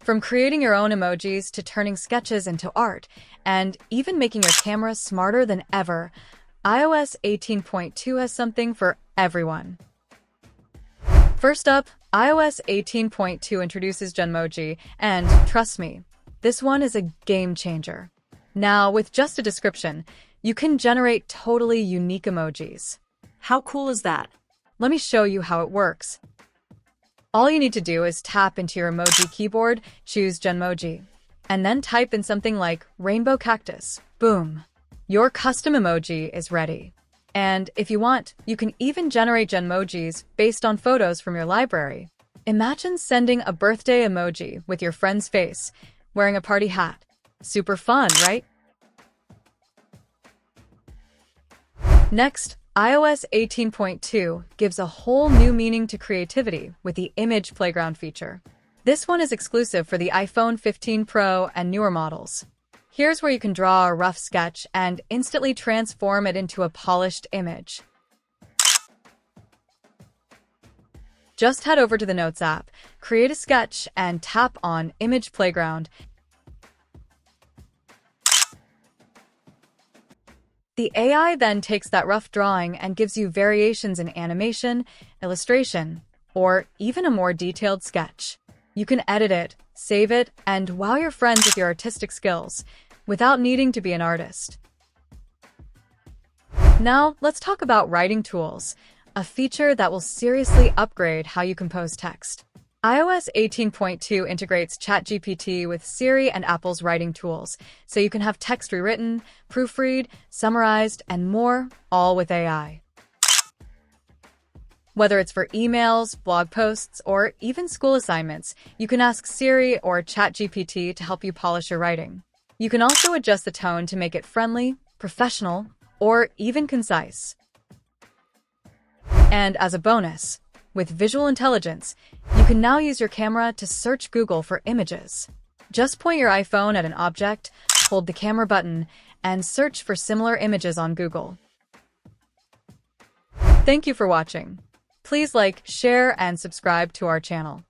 From creating your own emojis to turning sketches into art, and even making your camera smarter than ever, iOS 18.2 has something for everyone. First up, iOS 18.2 introduces Genmoji, and trust me, this one is a game changer. Now, with just a description, you can generate totally unique emojis. How cool is that? Let me show you how it works. All you need to do is tap into your emoji keyboard, choose Genmoji, and then type in something like rainbow cactus. Boom! Your custom emoji is ready. And if you want, you can even generate Genmojis based on photos from your library. Imagine sending a birthday emoji with your friend's face, wearing a party hat. Super fun, right? Next, iOS 18.2 gives a whole new meaning to creativity with the Image Playground feature. This one is exclusive for the iPhone 15 Pro and newer models. Here's where you can draw a rough sketch and instantly transform it into a polished image. Just head over to the Notes app, create a sketch, and tap on Image Playground. The AI then takes that rough drawing and gives you variations in animation, illustration, or even a more detailed sketch. You can edit it, save it, and wow your friends with your artistic skills, without needing to be an artist. Now, let's talk about writing tools, a feature that will seriously upgrade how you compose text. iOS 18.2 integrates ChatGPT with Siri and Apple's writing tools, so you can have text rewritten, proofread, summarized, and more, all with AI. Whether it's for emails, blog posts, or even school assignments, you can ask Siri or ChatGPT to help you polish your writing. You can also adjust the tone to make it friendly, professional, or even concise. And as a bonus, with visual intelligence, you can now use your camera to search Google for images. Just point your iPhone at an object, hold the camera button, and search for similar images on Google. Thank you for watching. Please like, share, and subscribe to our channel.